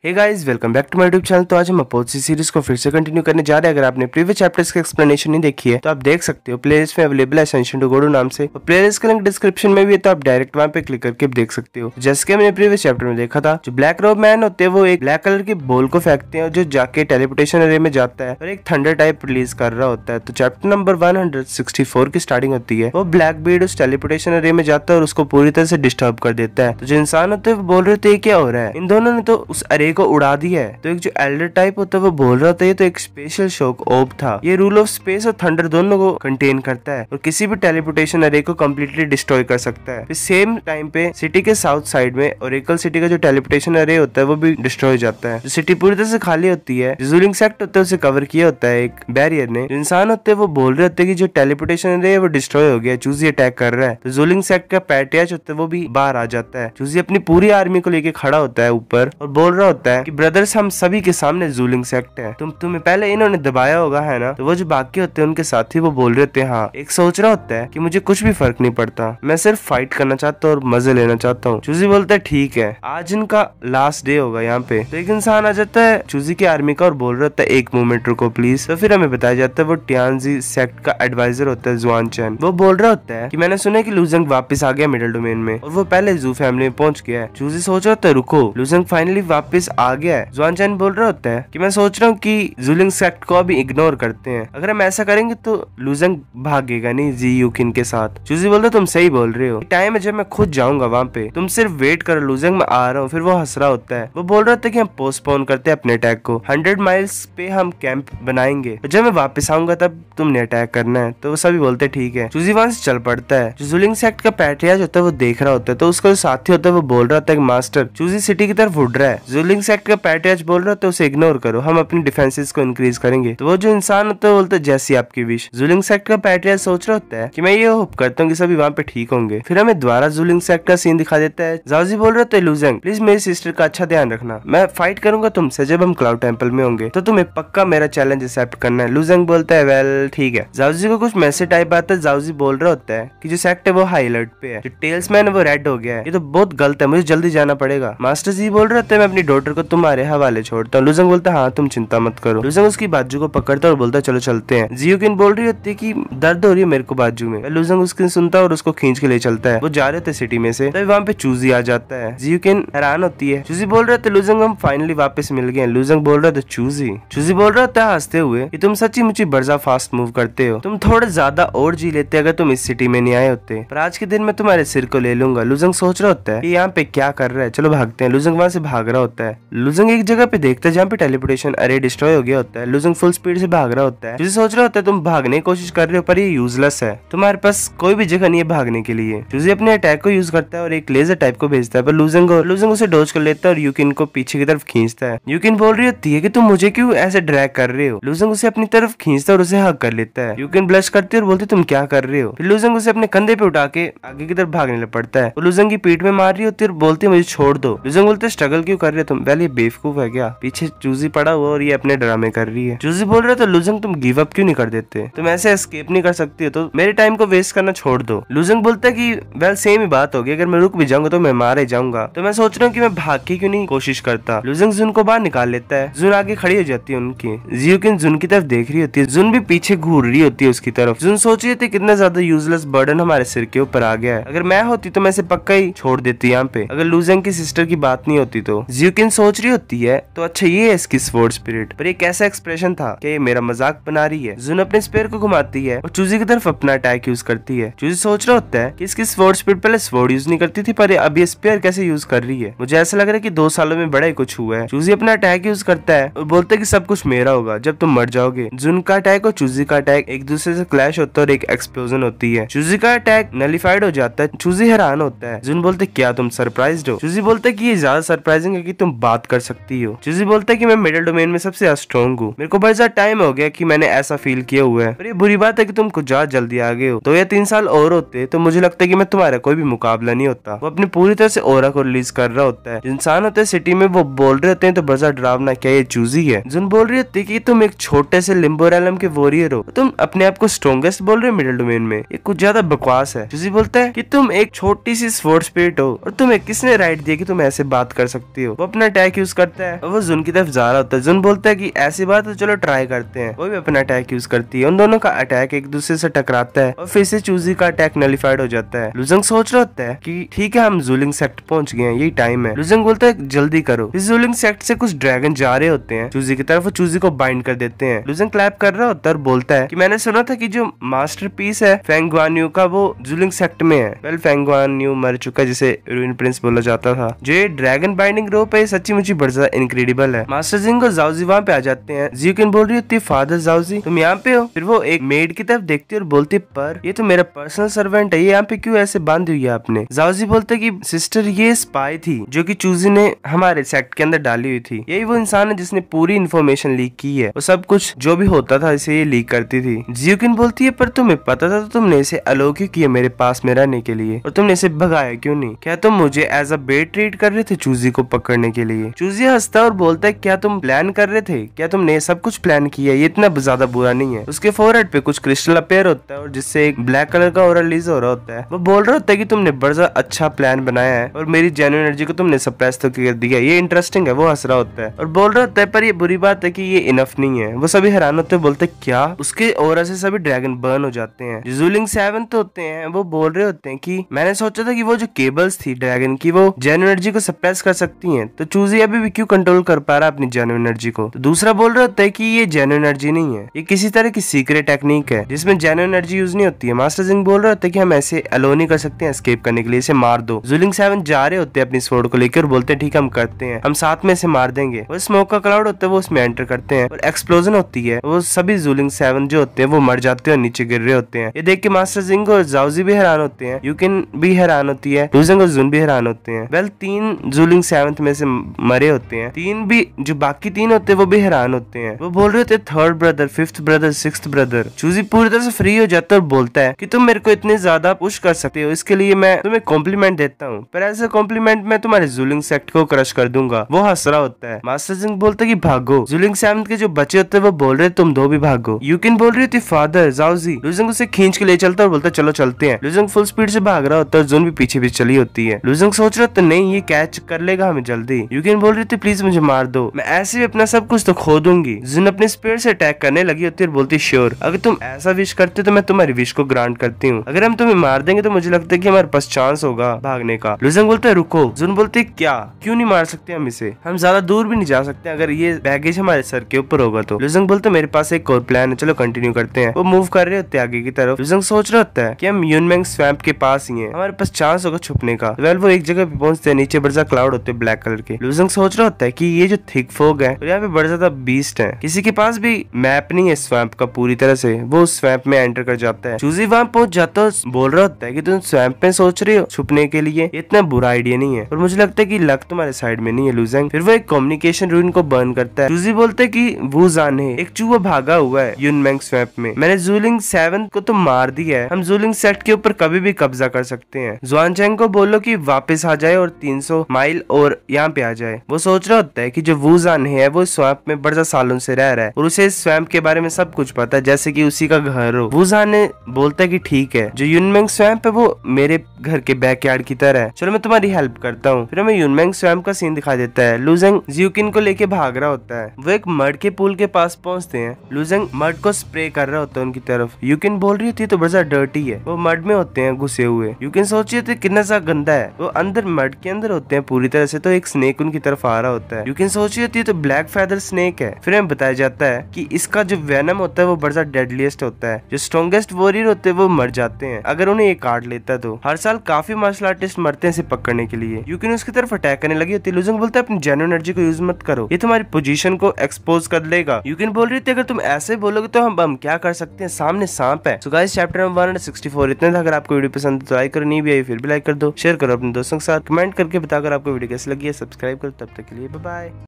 Hey guys, welcome back to my YouTube channel. तो आज हम अपोजी सीरीज को फिर से कंटिन्यू करने जा रहे हैं। अगर आपने प्रीवियस चैप्टर्स की एक्सप्लेनेशन नहीं देखी है तो आप देख सकते हो, प्लेलिस्ट में अवेलेबल है असेंशन टू गोडू नाम से, और प्लेलिस्ट का लिंक डिस्क्रिप्शन में भी है, तो आप डायरेक्ट वहां पे क्लिक करके देख सकते हो। जैसे कि हमने प्रीवियस चैप्टर में देखा था, जो ब्लैक रोब मैन होते हैं वो एक ब्लैक कलर की बॉल को फेंकते हैं और जो जाके टेलीपोर्टेशन एरिया में जाता है और एक थंडर टाइप रिलीज कर रहा होता है। तो चैप्टर नंबर 164 की स्टार्टिंग होती है। वो ब्लैक बीड उस टेलीपोर्टेशन एरिया में जाता है और उसको पूरी तरह से डिस्टर्ब कर देता है। तो जो इंसान होते हैं वो बोल रहे थे क्या हो रहा है, इन दोनों ने तो उस एरे को उड़ा दिया है। तो एक जो एल्डर टाइप होता है वो बोल रहा था ये तो एक स्पेशल शॉक ओब था, ये रूल ऑफ स्पेस और थंडर दोनों को कंटेन करता है और किसी भी टेलीपोर्टेशन एरे को कंप्लीटली डिस्ट्रॉय कर सकता है। सेम टाइम पे सिटी के साउथ साइड में ओरेकल सिटी का जो टेलीपोर्टेशन एरे होता है वो भी डिस्ट्रॉय हो जाता है। जो सिटी पूरी तरह से खाली होती है, जो जूलिंग सेक्ट होता है उसे कवर किया होता है एक बैरियर ने। इंसान होते हैं वो बोल रहे होते हैं कि जो टेलीपोर्टेशन एरे है वो डिस्ट्रॉय हो गया, चूजी अटैक कर रहा है। तो जूलिंग सेक्ट का पैट्रियार्च होता है वो भी बाहर आ जाता है। चूजी अपनी पूरी आर्मी को लेके खड़ा होता है ऊपर और बोल रहा होता है कि ब्रदर्स, हम सभी के सामने जूलिंग सेक्ट है, तुम्हें पहले इन्होंने दबाया होगा है ना। तो वो जो बाकी होते हैं उनके साथी वो बोल रहे होते हैं हाँ, एक सोच रहा होता है कि मुझे कुछ भी फर्क नहीं पड़ता, मैं सिर्फ फाइट करना चाहता हूँ और मजे लेना चाहता हूँ। चूजी बोलता है ठीक है, आज इनका लास्ट डे होगा यहाँ पे। तो एक इंसान आ जाता है चूजी की आर्मी का और बोल रहा होता है एक मोमेंट रुको प्लीज। तो फिर हमें बताया जाता है वो टियानजी सेक्ट का एडवाइजर होता है जुआन चैन। वो बोल रहा होता है कि मैंने सुना है कि लूजंग वापस आ गया मिडिल डोमेन में और वो पहले जू फैमिली में पहुंच गया है। चूजी सोच रहा होता है रुको, लूजंग फाइनली वापस आ गया है। जुआन चैन बोल रहा होता है कि मैं सोच रहा हूँ कि जूलिंग सेक्ट को अभी इग्नोर करते हैं, अगर हम ऐसा करेंगे तो लूजंग भागेगा नहीं जी यूकिन के साथ। चूजी बोल रहे तुम सही बोल रहे हो, टाइम है जब मैं खुद जाऊंगा वहां पे, तुम सिर्फ वेट करो लूजंग, मैं आ रहा हूँ। फिर वो हंस रहा होता है, वो बोल रहा था कि हम पोस्टपोन करते हैं अपने अटैक को, 100 माइल्स पे हम कैंप बनाएंगे, जब मैं वापस आऊंगा तब तुमने अटैक करना है। तो वो सभी बोलते ठीक है। चूजी वहां से चल पड़ता है। जो जूलिंग सेक्ट का पैट्रियार्च होता है वो देख रहा होता है, तो उसका जो साथी होता है वो बोल रहा होता है कि मास्टर, चूजी सिटी की तरफ उड़ रहा है। जूलिंग सेक्ट का पैट्रियार्च बोल रहा होता है उसे इग्नोर करो, हम अपनी डिफेंसेस को इंक्रीज करेंगे। तो वो जो इंसान होता है बोलता है जैसी आपकी विश। जूलिंग सेक्ट का पैट्रियार्च सोच रहा होता है कि मैं ये होप करता हूँ कि सभी वहाँ पे ठीक होंगे। फिर हमें दोबारा जूलिंग सेक्ट का सीन दिखा देता है। जाओजी बोल रहे थे लूजंग प्लीज मेरी सिस्टर का अच्छा ध्यान रखना, मैं फाइट करूंगा तुमसे जब हम क्लाउड टेंपल में होंगे, तो तुम्हें पक्का मेरा चैलेंज एक्सेप्ट करना है। लूजंग बोलता है वेल ठीक है। जाओजी को कुछ मैसेज टाइप आता है। जाओजी बोल रहा होता है कि जो सेक्ट है वो हाई अलर्ट पे है, जो टेल्समैन है वो रेड हो गया है, ये तो बहुत गलत है, मुझे जल्दी जाना पड़ेगा। मास्टर जी बोल रहे थे मैं अपनी डॉटर को तुम्हारे हवाले छोड़ता हूँ। लूजंग बोलता है हाँ तुम चिंता मत करो। लूजंग उसकी बाजू को पकड़ता और बोलता चलो चलते हैं। जियोकिन बोल रही होती है कि दर्द हो रही है मेरे को बाजू में। लूजंग उसकी सुनता और उसको खींच के ले चलता है। वो जा रहे थे सिटी में से, तभी वहाँ पे चूजी आ जाता है। जियोकिन हैरान होती है। चूजी बोल रहे थे लूजंग हम फाइनली वापस मिल गए। लूजंग बोल रहा था चूजी बोल रहा था हंसते हुए कि तुम सच्ची मुझे बर्जा फास्ट मूव करते हो, तुम थोड़े ज्यादा और जी लेते अगर तुम इस सिटी में नहीं आए होते, पर आज के दिन मैं तुम्हारे सिर को ले लूंगा। लूजंग सोच रहा होता है कि यहाँ पे क्या कर रहा है, चलो भागते हैं। लूजंग वहाँ से भाग रहा होता है। लूजंग एक जगह पे देखता है जहाँ पे टेलीपोर्टेशन एरे डिस्ट्रॉय हो गया होता है। लूजंग फुल स्पीड से भाग रहा होता है। चूजी सोच रहा होता है तुम भागने की कोशिश कर रहे हो पर ये यूजलेस है, तुम्हारे पास कोई भी जगह नहीं है भागने के लिए। चूजी अपने अटैक को यूज करता है और एक लेजर टाइप को भेजता है, पर लूजंग उसे डॉज कर लेता है और यूकिन को पीछे की तरफ खींचता है। यूकिन बोल रही होती है कि तुम मुझे क्यों ऐसे ड्रैग कर रहे हो। लूजंग उसे अपनी तरफ खींचता है और उसे हग कर लेता है। यूकिन ब्लश करती है और बोलती तुम क्या कर रहे हो। फिर लूजंग उसे अपने कंधे पे उठा के आगे की तरफ भागने लग पड़ता है। लूजंग की पीठ में मार रही होती है और बोलती है मुझे छोड़ दो। लूजंग बोलते स्ट्रगल क्यों कर रहे हो तुम, पहले ये बेवकूफ है क्या, पीछे चूजी पड़ा हुआ और ये अपने ड्रामे कर रही है। चूजी बोल रहा था लूजंग तुम गिव अप क्यों नहीं कर देते, तुम ऐसे एस्केप नहीं कर सकती हो तो मेरे टाइम को वेस्ट करना छोड़ दो। लूजंग बोलता है कि वेल सेम ही बात होगी, अगर मैं रुक भी जाऊंगा तो मैं मारे जाऊंगा, तो मैं सोच रहा हूँ कि मैं भाग के क्यों नहीं कोशिश करता। लूजंग जुन को बाहर निकाल लेता है। जुन आगे खड़ी हो जाती है उनकी। जियोकिन जुन की तरफ देख रही होती है। जुन भी पीछे घूर रही होती है उसकी तरफ। जुन सोच रही थी कितना ज्यादा यूजलेस बर्डन हमारे सिर के ऊपर आ गया है, अगर मैं होती तो मैं इसे पक्का ही छोड़ देती यहाँ पे, अगर लूजंग की सिस्टर की बात नहीं होती तो। जियोकिन सोच रही होती है तो अच्छा ये है इसकी स्वॉर्ड स्पिरिट, पर ये कैसा एक्सप्रेशन था कि ये मेरा मजाक बना रही है। जुन अपने स्पेयर को घुमाती है और चूजी की तरफ अपना अटैक यूज करती है। चूजी सोच रहा होता है कि इसकी स्वॉर्ड स्पिरिट पहले स्वॉर्ड यूज नहीं करती थी, पर अब ये स्पेयर कैसे यूज कर रही है, मुझे ऐसा लग रहा है कि 2 सालों में बड़ा ही कुछ हुआ है। चूजी अपना अटैक यूज करता है और बोलता है कि सब कुछ मेरा होगा जब तुम मर जाओगे। जुन का अटैक और चूजी का अटैक एक दूसरे से क्लैश होता है और एक एक्सप्लोजन होती है। चूजी का अटैक नलिफाइड हो जाता है। चूजी हैरान होता है। जुन बोलते क्या तुम सरप्राइज्ड हो। चूजी बोलता है कि ये ज्यादा सरप्राइजिंग है कि तुम बात कर सकती हो। चूजी बोलता है कि मैं मिडिल डोमेन में सबसे ज्यादा स्ट्रॉन्ग हूँ, मेरे को बड़ा ज्यादा टाइम हो गया कि मैंने ऐसा फील किया हुआ है, पर ये बुरी बात है कि तुम कुछ ज्यादा जल्दी आ गए हो। 2 या 3 साल और होते तो मुझे लगता है कि मैं तुम्हारा कोई भी मुकाबला नहीं होता। वो अपनी पूरी तरह से ओरा को रिलीज कर रहा होता है। इंसान होते हैं सिटी में वो बोल रहे होते हैं तो बड़ा डरावना क्या ये चूजी है। जुन बोल रही होती है कि तुम एक छोटे से लिम्बो रैलम के वॉरियर हो, तुम अपने आप को स्ट्रॉन्गेस्ट बोल रहे हो मिडिल डोमेन में, ये कुछ ज्यादा बकवास है। चूजी बोलता है कि तुम एक छोटी सी स्वॉर्ड स्पिरिट हो और तुम्हें किसने राइट दिया कि तुम ऐसे बात कर सकती हो। वो अपना अटैक यूज करता है और वो जुन की तरफ जा रहा होता है। जुन बोलता है कि ऐसी बात है, चलो ट्राई करते हैं। वो भी अपना अटैक यूज करती है। उन दोनों का अटैक एक दूसरे से टकराता है और फिर से चूजी का अटैक नलिफाइड हो जाता है। लुजंग सोच रहा होता है कि ठीक है, हम जूलिंग सेक्ट पहुंच गए हैं, यही टाइम है। लुजंग बोलता है जल्दी करो। इस जूलिंग सेक्ट से कुछ ड्रैगन जा रहे होते हैं चूजी की तरफ, वो चूजी को बाइंड कर देते हैं। लुजंग क्लैप कर रहा होता है और बोलता है कि मैंने सुना था कि जो मास्टरपीस है फेंग गुआनयू का वो जूलिंग सेक्ट में है। वेल, फेंग गुआनयू मर चुका, जिसे रूइन प्रिंस बोला जाता था। जो ये ड्रैगन बाइंडिंग रोप है, सच्ची मुझे बड़ा ज्यादा इनक्रेडिबल है। मास्टर जिंग और जाओजी वहाँ पे आ जाते हैं। जियोकिन बोल रही होती है, फादर जाओजी तुम यहाँ पे हो? फिर वो एक मेड की तरफ देखती है और बोलती, पर ये तो मेरा पर्सनल सर्वेंट है, ये यहाँ पे क्यों ऐसे बांधी हुई है आपने? जाओजी बोलते कि सिस्टर, ये स्पाई थी जो कि चूजी ने हमारे सेक्ट के अंदर डाली हुई थी। यही वो इंसान है जिसने पूरी इन्फॉर्मेशन लीक की है और सब कुछ जो भी होता था इसे ये लीक करती थी। जियोकिन बोलती है, पर तुम्हें पता था तो तुमने इसे अलो क्यों किया मेरे पास में रहने के लिए, और तुमने इसे भगाया क्यों नहीं? क्या तुम मुझे एज अ बेट ट्रीट कर रहे थे चूजी को पकड़ने के लिए? चूजी हंसता और बोलता है, क्या तुम प्लान कर रहे थे? क्या तुमने सब कुछ प्लान किया? ये इतना ज्यादा बुरा नहीं है। उसके फोरहेड पे कुछ क्रिस्टल अपेयर होता है और जिससे एक ब्लैक कलर का ऑरा रिलीज हो रहा होता है। वो बोल रहा होता है कि तुमने बड़ा अच्छा प्लान बनाया है और मेरी जेन्युइन एनर्जी को तुमने सप्रेस तो कर दिया, ये इंटरेस्टिंग है। वो हंस रहा होता है और बोल रहा होता है, पर ये बुरी बात है कि ये इनफ नहीं है। वो सभी हैरान होते हैं, बोलते क्या? उसके ऑरा से सभी ड्रैगन बर्न हो जाते हैं। जो जूलिंग 7 होते हैं वो बोल रहे होते हैं कि मैंने सोचा था कि वो जो केबल्स थी ड्रैगन की वो जेन्युइन एनर्जी को सप्रेस कर सकती हैं, तो चूजी अभी भी क्यों कंट्रोल कर पा रहा अपनी जेन्युइन एनर्जी को? तो दूसरा बोल रहा होता है कि ये जेन्युइन एनर्जी नहीं है, ये किसी तरह की सीक्रेट टेक्निक है जिसमें जेन्युइन एनर्जी यूज नहीं होती है। मास्टर जिंग बोल रहा होता है कि हम ऐसे अलो नहीं कर सकते हैं एस्केप करने के लिए, इसे मार दो। जूलिंग 7 जा रहे होते हैं अपनी स्वॉर्ड को लेकर, बोलते हैं ठीक है हम करते हैं, हम साथ में इसे मार देंगे। वो स्मोक का क्लाउड होता है वो उसमें एंटर करते हैं और एक्सप्लोजन होती है। वो सभी जूलिंग 7 जो होते हैं वो मर जाते हैं और नीचे गिर रहे होते हैं। ये देख के मास्टर जिंग और जाओजी भी हैरान होते हैं, यूकिन भी हैरान होती है, लुजंग और जुन भी हैरान होते हैं। वेल, 3 जूलिंग 7 में से मरे होते हैं, 3 भी जो बाकी 3 होते हैं वो भी हैरान होते हैं। वो बोल रहे होते हैं third brother, fifth brother, sixth brother. Choosy पूरी तरह से फ्री हो जाता है और बोलता है कि तुम मेरे को इतने ज्यादा पुश कर सकते हो, इसके लिए मैं तुम्हें कॉम्प्लीमेंट देता हूँ, पर ऐसे कॉम्प्लीमेंट मैं तुम्हारे जूलिंग सेक्ट को क्रश कर दूंगा। वो हंस रहा होता है। मास्टर जिंग बोलता है कि भागो। जूलिंग 7 के जो बच्चे होते हैं वो बोल रहे तुम दो भी भागो। यूकिन बोल रही होती फादर जाओजी। लुजंग उसे खींच के ले चलता है और बोलता है चलो चलते हैं। लुजंग फुल स्पीड से भाग रहा होता है, जुन भी पीछे पीछे चली होती है। लुजंग सोच रहा होता नहीं ये कैच कर लेगा हमें जल्दी। यूकिन बोल रही थी प्लीज मुझे मार दो, मैं ऐसे भी अपना सब कुछ तो खो दूंगी। जुन अपने स्पीड से अटैक करने लगी होती है और बोलती श्योर, अगर तुम ऐसा विश करते तो मैं तुम्हारी विश को ग्रांट करती हूँ। अगर हम तुम्हें मार देंगे तो मुझे लगता है कि हमारे पास चांस होगा भागने का। लुजंग बोलता है रुको। जुन बोलती क्या, क्यों नहीं मार सकते हम इसे? हम ज्यादा दूर भी नहीं जा सकते अगर ये बैगेज हमारे सर के ऊपर होगा तो। लुजंग बोलते मेरे पास एक और प्लान है, चलो कंटिन्यू करते हैं। वो मूव कर रहे होते हैं आगे की तरफ। लुजंग सोच रहा होता है कि हम यूनमेंग स्वैम्प के पास ही हैं, हमारे पास चांस होगा छुपने का। वेल, वो एक जगह पे पहुंचते हैं, नीचे बड़ा सा क्लाउड होते हैं ब्लैक कलर के। लुजंग सोच रहा होता है कि ये जो थिक फोग है और यहाँ पे बड़ा ज्यादा बीस्ट है, किसी के पास भी मैप नहीं है स्वैम्प का पूरी तरह से। वो उस स्वैम्प में एंटर कर जाता है। चूजी वहां पहुंच जाता है, बोल रहा होता है कि तुम स्वैम्प में सोच रहे हो छुपने के लिए, इतना बुरा आइडिया नहीं है और मुझे लगता है कि लक तुम्हारे साइड में नहीं है लुजंग। फिर वो एक कम्युनिकेशन रूइन को बर्न करता है। चूजी बोलते है कि वो जान है एक चूहा भागा हुआ है यूनमेंग स्वैम्प में, मैंने जूलिंग 7 को तो मार दिया है, हम जूलिंग सेट के ऊपर कभी भी कब्जा कर सकते हैं। जुआनचैंग को बोलो कि वापस आ जाए और 300 माइल और यहाँ पे आ जाए। वो सोच रहा होता है कि जो वूजान है वो स्वैम्प में बड़ा सालों से रह रहा है और उसे इस स्वैम्प के बारे में सब कुछ पता है जैसे कि उसी का घर हो। वूजान ने बोलता है कि ठीक है, जो यूनमेंग स्वैम्प है वो मेरे घर के बैकयार्ड की तरह है, चलो मैं तुम्हारी हेल्प करता हूँ। फिर हमें यूनमेंग स्वैम्प का सीन दिखा देता है। लुजंग जियोकिन को लेके भाग रहा होता है। वो एक मड के पुल के पास पहुंचते हैं। लुजंग मड को स्प्रे कर रहा होता है उनकी तरफ। यूकिन बोल रही होती है तो बड़ा डर्टी है, वो मड में होते हैं घुसे हुए। यूकिन सोच रही होती है कितना सा गंदा है, वो अंदर मड के अंदर होते हैं पूरी तरह से। तो एक स्नेक उनकी तरफ आ रहा होता है। यूकिन सोच रही होती है तो ब्लैक फेदर स्नेक है। फिर हमें बताया जाता है कि इसका जो वेनम होता है वो बड़ा डेडलीस्ट होता है, जो स्ट्रॉन्गेस्ट वॉरियर होते हैं वो मर जाते हैं अगर उन्हें ये काट लेता है। तो हर साल काफी मार्शल आर्टिस्ट मरते हैं इसे पकड़ने के लिए। यूकिन उसकी तरफ अटैक करने लगी होती है। लुजंग बोलता है अपनी जेन्युइन एनर्जी को यूज मत करो, ये तुम्हारी पोजीशन को एक्सपोज कर लेगा। यूकिन बोल रही थी अगर तुम ऐसे बोलोगे तो हम क्या कर सकते हैं, सामने सांप है। सो गाइस चैप्टर नंबर 164 इतना था। अगर आपको वीडियो पसंद है तो लाइक करो, नहीं भी आई फिर भी लाइक कर दो, शेयर करो अपने दोस्तों के साथ, कमेंट करके बताकर आपको वीडियो कैसी लगी है, सब्सक्राइब करो। तब तक के लिए बाय बाय।